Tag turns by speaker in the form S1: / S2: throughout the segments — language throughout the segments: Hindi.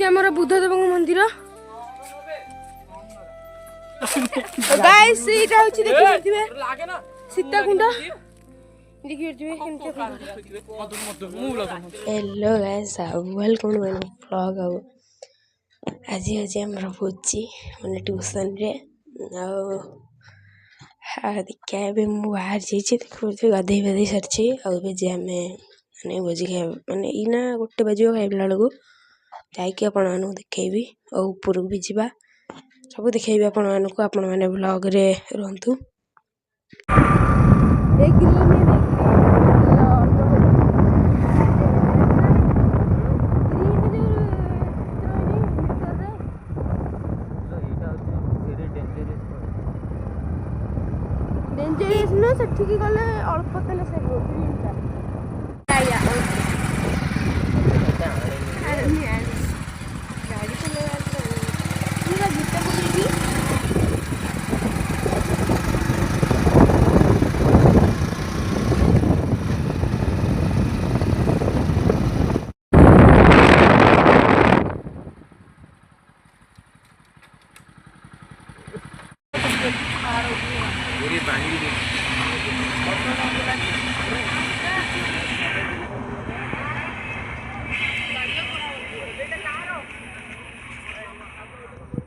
S1: होची हमर बुद्धदेव मंदिर गाइस इटा होची देखि परथिबे लागे ना सीता कुंड देखि परथिबे केमते hello guys welcome to my vlog आज होची हमर भोजी माने ट्यूशन रे देखा ए बाहर जाइए देखो गाधे बाधे सारी आए माने भोजी खाए माने इना गोटे बजे खाइला बेलू जाकि आपण मानक देखी और ऊपर भी जावा सब देखी आपण मानक आपण मैंने ब्लॉग रे रहंतु डेंजरस न सेठी गले अल्प तेल से ग्रीनटा आया गाड़ी चलेगा पूरा जूता पकड़ी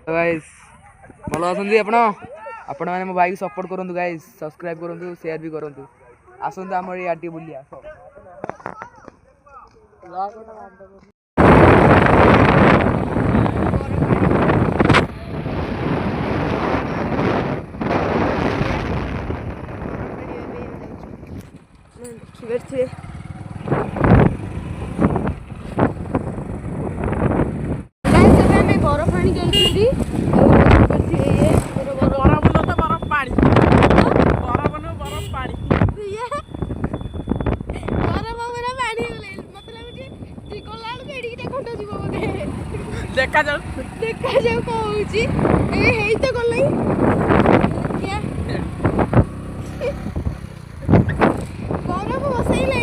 S2: गाइस भल आछंती आपण माने मो भाई को सपोर्ट करंतु गाइस सब्सक्राइब करंतु शेयर भी करंतु आसंतु हमर याटी बुलिया
S1: बैठे बरफ पानी गई
S2: देखा जाऊ
S1: कौन तो गल बरफ बसैले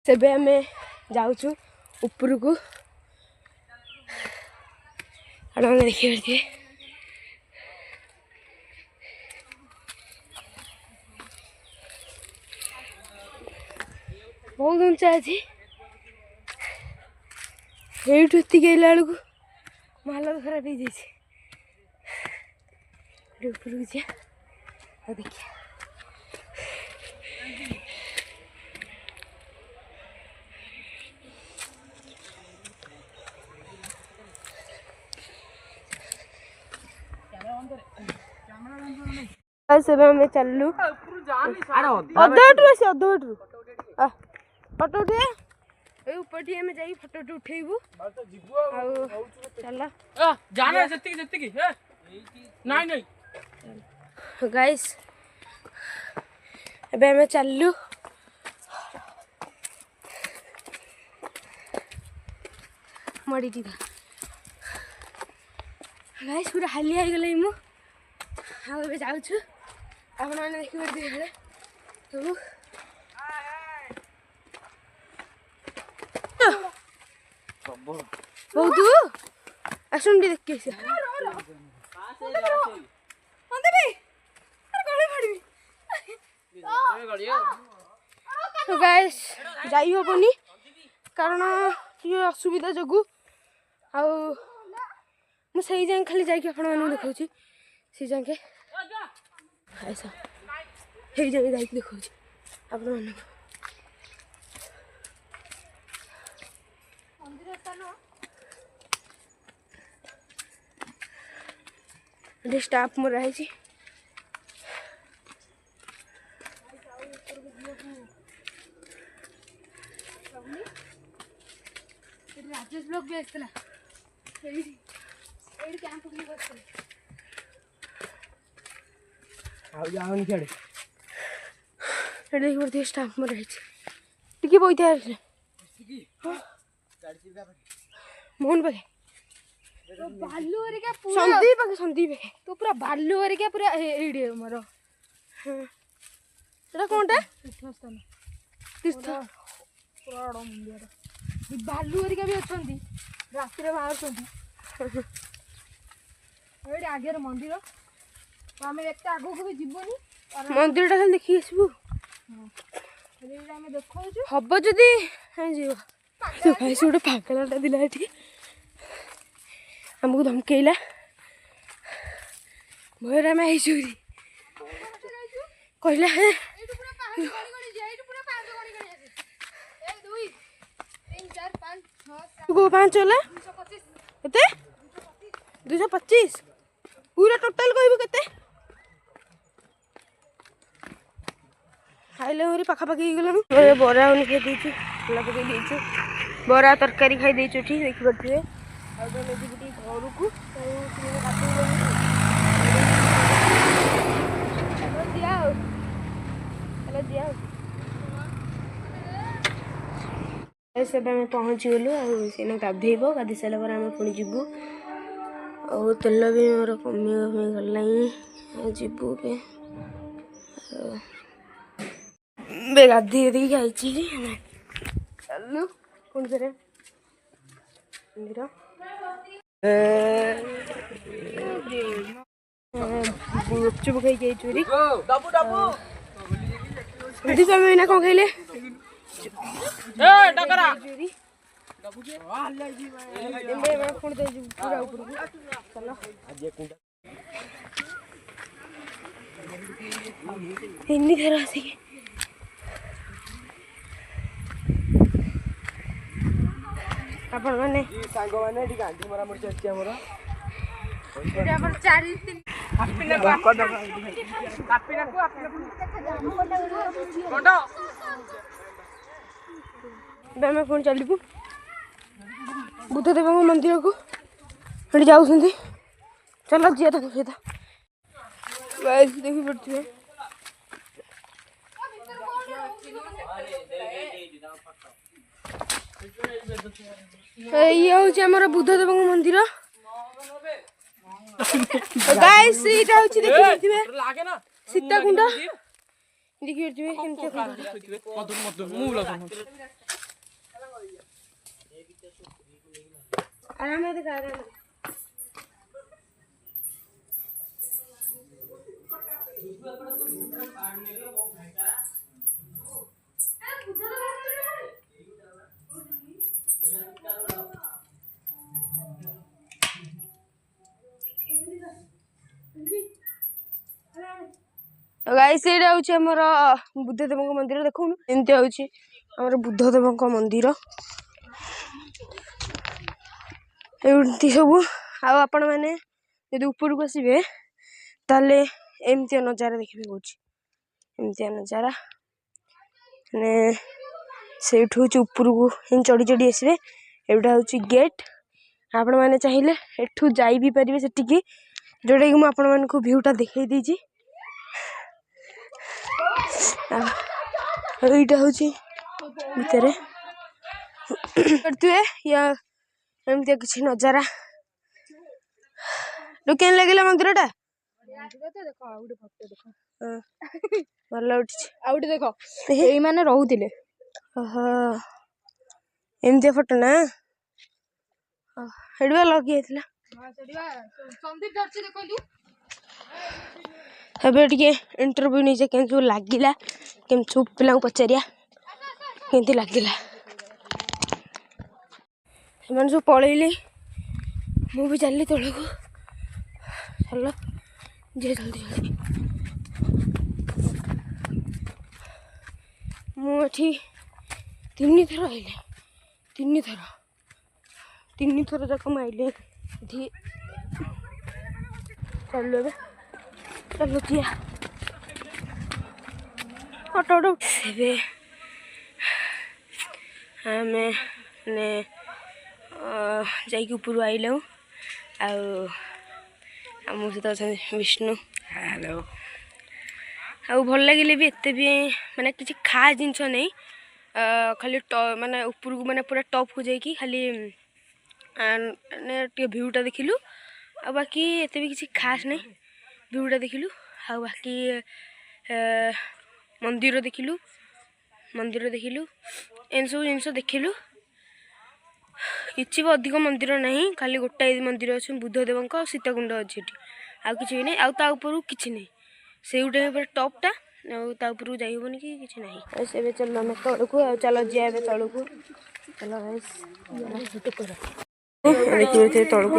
S1: सेबे आमे जाऊँ ऊपर को देखिए बहुत ऊंचा अच्छी ये गला बेलू हालत खराब हो जाए ऊपर को जा देखिए में चलू फटो उठे ऊपर फटो उठेबू चल गाइस एबे हमें चलू मड़ी गाइस पूरा हाली आई गले मु आबे जाऊछु आपण माने देखि परथि हेले तो बहुत आसुन देख के तो गाइस जाई होबनी कारण ये असुविधा जगु आ मु सही जाए खाली जाके आपण माने देखौछि से जाके ऐसा हे जाके जाके देखौछि आपण माने मंदिर स्टाफ मोर रही राजेश ब्लॉग भी आसला कैंप भी स्टाफ मोर रही टिके बोईता मोहन पाखे भालू हरिका पूरा संदीप पाखे तो पूरा भालू हरिका पूरा एडे मोर एटा कोनटा तीर्थस्थान
S3: भालू हरिका भी अच्छा रात बाहर आगे मंदिर आम एत आग को भी जीवनी
S1: मंदिर टा देखिए आसबू
S3: देखा
S1: हम जदि गोटे पागलाटा दिला आमको धमकेला भयर आम आई कहला पाँच होला केते 225 पूरा टोटाल कहबू केते खाइले मोरी पाखापाखि गलानु बरा उनके देछु छोला पकई देछु बरा तरकारी खाई देछु ठीक देखि पड़थिबे आ तो लेजी गुटी घर को दिया ऐसे आम पहुँची गलु आने गाधेब गाधे सारा आम पुणी जीवु और तेल भी मोर कमी गला जीवु गाधे दी आई चलु पुणी थे मंदिर गुपचुप खाई चोरी ना कौन खाइले हिंदी थर आसिक आपण माने सांग माने गांधी मरामरी चलती हमर पुणी चलू बुद्धदेव मंदिर को जाऊँ चलो जी तक सहित देखी पड़े ये हूँ आम बुद्धदेव मंदिर गाइस एटा होची देखि पड़थिबे सीताकुंड देखि पड़थिबे केनते आराम से दिखा आराम गाइस एटा होची हमर बुद्धदेव मंदिर देखो एमती होची हमर बुद्धदेव मंदिर एमती सब आपण मैंने यदि ऊपर को आसबे ताले एमती नजारा देखिए कौच एमती नजारा ने से ऊपर को चढ़ी चढ़ी आसबे एटा हूँ गेट आपण मैंने चाहिए एठू जाई भी पारे से जोटा कि मुझे आपण मान भ्यूटा देखई दीजिए यहाँ हूँ भितर या एमती किसी नजारा केन लगे मंदिर टा भल उठी देख यही माने रोते एमती फोटो ना हेडवा लगे इंटरव्यू नहीं के लगिला के पिला पचारिया केमती लगिला सब पलैली मु भी चलली तौल को चल जे जल्दी जल्दी मुझे तीन थर आइले तीन थर जाक मुझे चलो चलो जिया ऑटो ऑटो आम ने ऊपर आइल आम सहित अच्छा विष्णु हेलो आ भल लगे भी एत भी माने किसी खास जिनस नहीं खाली माने ऊपर को माने पूरा टॉप को जाकि खाली भ्यूटा देखिलु आ बाकी एत भी किसी खास नहीं भ्यूटा देखिलु आ बाकी मंदिर देखिलु मंदिर देखिलु एन सब जिन देखिलु किसी भी अधिक मंदिर नहीं खाली गोटाए मंदिर अच्छे बुद्धदेव और सीताकुंड अच्छे आउ कि नहीं आउ कि नहीं से गोटे टपटा आउपर जाइबन कि नहीं से चलो आम तौक चलो जा तौक चलो देखिए तौक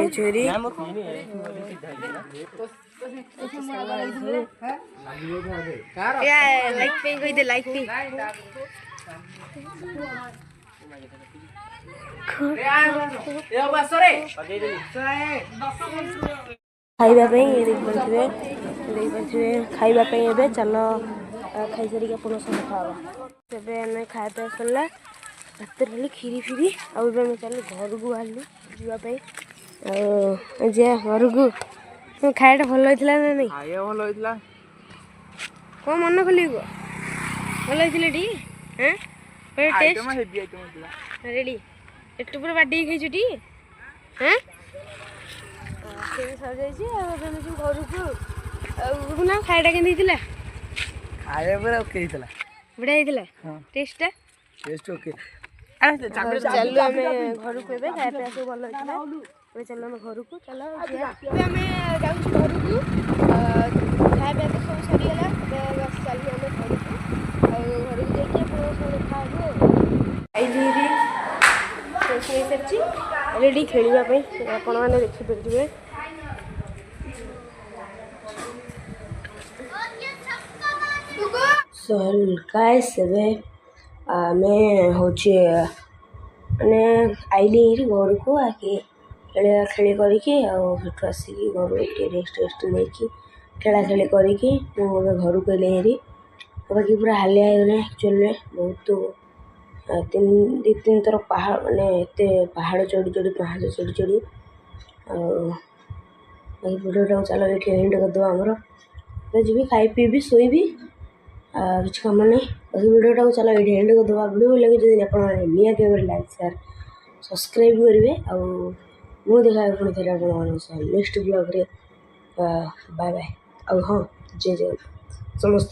S1: लाइक लाइक खाइबापे देखिए खाइबापे चल खाई सारिक आप देखा तेरे आम खाया सरला भात डाली खीरी फीरी आम चल घर को बाहर जावाई घर को खायाटा भल होता ना नहीं
S2: भल होता
S1: कौन मन खोल भल होती टी रेडी एट पूरा बाटी खाई टी हाँ सर जाइए घर को ना खायाटा के
S2: खाया पूरा ओके
S1: बढ़िया टेस्टा
S2: टेस्ट ओके
S1: चलो आम घर को खाया सब भल होता चलो आम घर को चलो आम जाऊँ घर को खाया तो सब सरीगला चलो आम घर को घर को जाइए सारी रेडी खेलवाई आपण मैंने देखिपारे गाइस मैं हूँ मैंने आइली घर को आके खेला खेली करके आसिक घर रेस्ट रेस्ट नहीं खेला खेली करके घर को हेरी बाकी पूरा हालिया होगला एक्चुअली बहुत दी तीन थर पहाड़ मैंने एत पहाड़ चढ़ी चढ़ी पाहाड़ चढ़ी चढ़ी भिडियो चल ये एंड करदे आमर जी खाई पीबी शोबी किसी कम नहीं भिडियो चल ये एंड करदे भिडियो लगे जब आप निहत लाइक शेयर सब्सक्राइब करेंगे आउ देखा पुणी थे आप नेक्स्ट ब्लॉग बाय बाय हाँ जय जय समस्त।